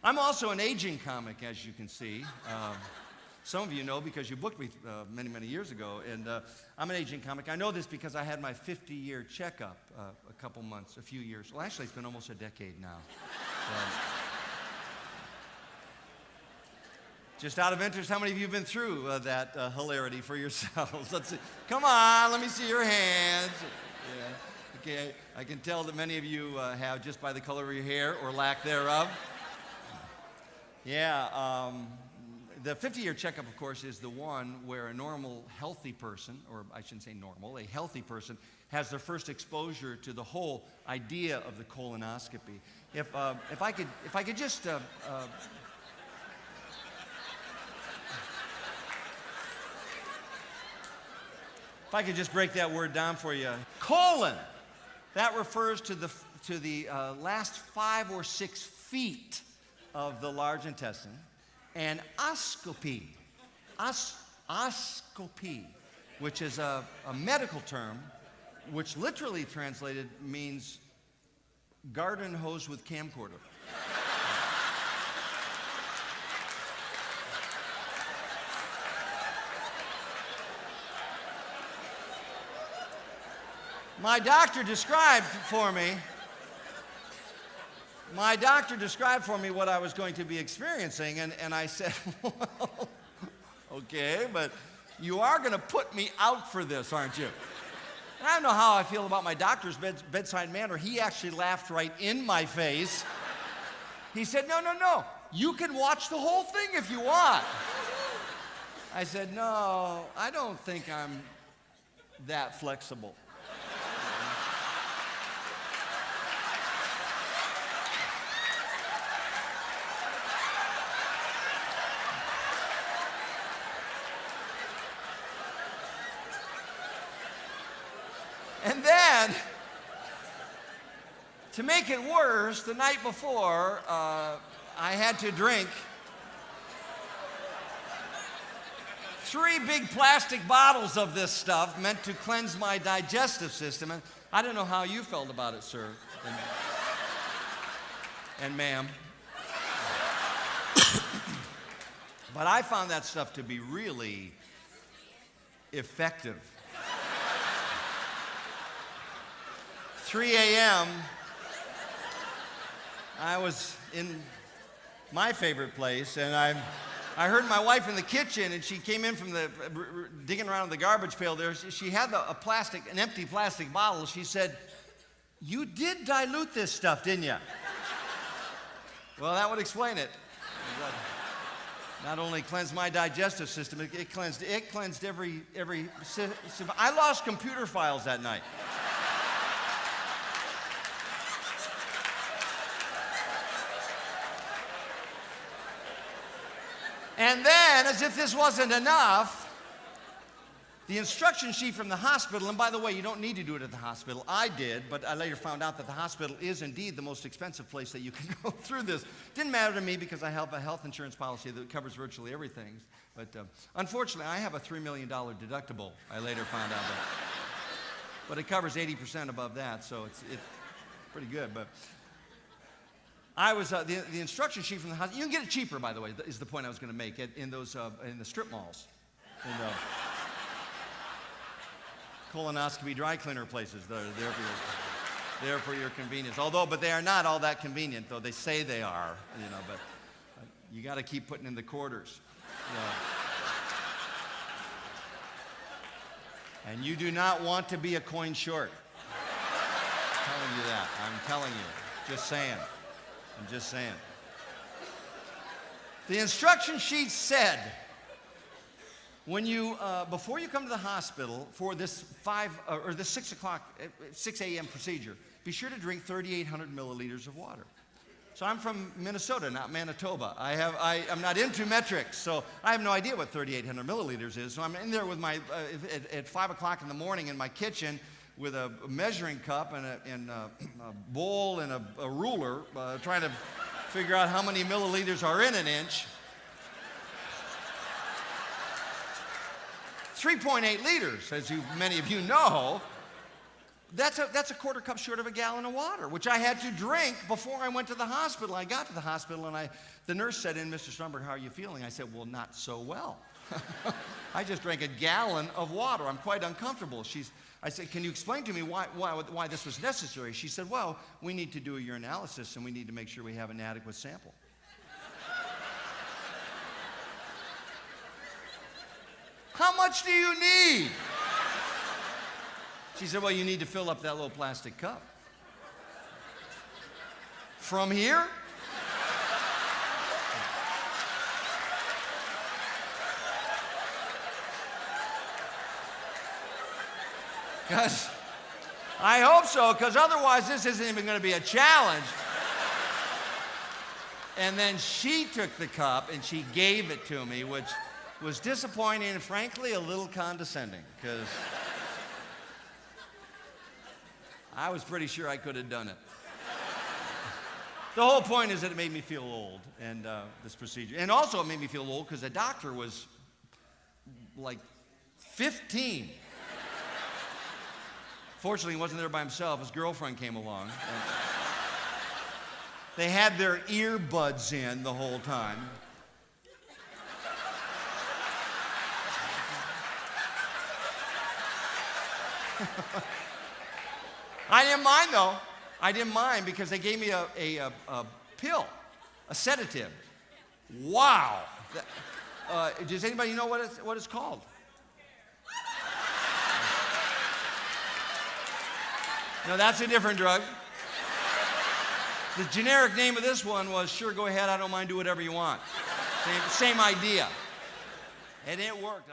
I'm also an aging comic, as you can see. Some of you know because you booked me many, many years ago. And I'm an aging comic. I know this because I had my 50-year checkup a few years. Well, actually, it's been almost a decade now. Just out of interest, how many of you have been through that hilarity for yourselves? Let's see. Come on, let me see your hands. Yeah. Okay, I can tell that many of you have just by the color of your hair or lack thereof. Yeah, the 50-year checkup, of course, is the one where a normal, healthy person, or I shouldn't say normal, a healthy person has their first exposure to the whole idea of the colonoscopy. If I could just if I could just break that word down for you. Colon, that refers to the last 5 or 6 feet of the large intestine. And oscopy, oscopy, which is a medical term, which literally translated means garden hose with camcorder. My doctor described for me what I was going to be experiencing, and I said, well, okay, but you are going to put me out for this, aren't you? And I don't know how I feel about my doctor's bedside manner. He actually laughed right in my face. He said, no, you can watch the whole thing if you want. I said, no, I don't think I'm that flexible. And then, to make it worse, the night before, I had to drink 3 big plastic bottles of this stuff meant to cleanse my digestive system. And I don't know how you felt about it, sir and ma'am. But I found that stuff to be really effective. 3 a.m., I was in my favorite place, and I heard my wife in the kitchen, and she came in from digging around in the garbage pail there. She had an empty plastic bottle. She said, "You did dilute this stuff, didn't you?" Well, that would explain it. Not only cleansed my digestive system, it cleansed every. I lost computer files that night. And then, as if this wasn't enough, the instruction sheet from the hospital, and by the way, you don't need to do it at the hospital. I did, but I later found out that the hospital is indeed the most expensive place that you can go through this. Didn't matter to me because I have a health insurance policy that covers virtually everything. But unfortunately, I have a $3 million deductible, I later found out. But it covers 80% above that, so it's pretty good. But I was the instruction sheet from the hospital. You can get it cheaper, by the way. Is the point I was going to make in the strip malls, in the colonoscopy dry cleaner places. They're there for your convenience. But they are not all that convenient, though they say they are. But you got to keep putting in the quarters. And you do not want to be a coin short. I'm telling you that. I'm telling you. Just saying. I'm just saying. The instruction sheet said, when you before you come to the hospital for this 6 a.m. procedure, be sure to drink 3,800 milliliters of water. So I'm from Minnesota, not Manitoba. I'm not into metrics, so I have no idea what 3,800 milliliters is. So I'm in there with my at 5 o'clock in the morning in my kitchen, with a measuring cup and a bowl and a ruler, trying to figure out how many milliliters are in an inch. 3.8 liters, as many of you know. That's a quarter cup short of a gallon of water, which I had to drink before I went to the hospital. I got to the hospital, and the nurse said, Mr. Stromberg, how are you feeling? I said, well, not so well. I just drank a gallon of water. I'm quite uncomfortable. I said, can you explain to me why this was necessary? She said, well, we need to do a urinalysis, and we need to make sure we have an adequate sample. How much do you need? She said, well, you need to fill up that little plastic cup. From here? Because I hope so, because otherwise this isn't even going to be a challenge. And then she took the cup and she gave it to me, which was disappointing and frankly a little condescending, because I was pretty sure I could have done it. The whole point is that it made me feel old, and this procedure. And also it made me feel old because the doctor was like 15. Fortunately, he wasn't there by himself. His girlfriend came along. They had their earbuds in the whole time. I didn't mind, though. I didn't mind because they gave me a pill, a sedative. Wow. Does anybody know what it's called? No, that's a different drug. The generic name of this one was, sure, go ahead, I don't mind, do whatever you want. Same idea. And it worked.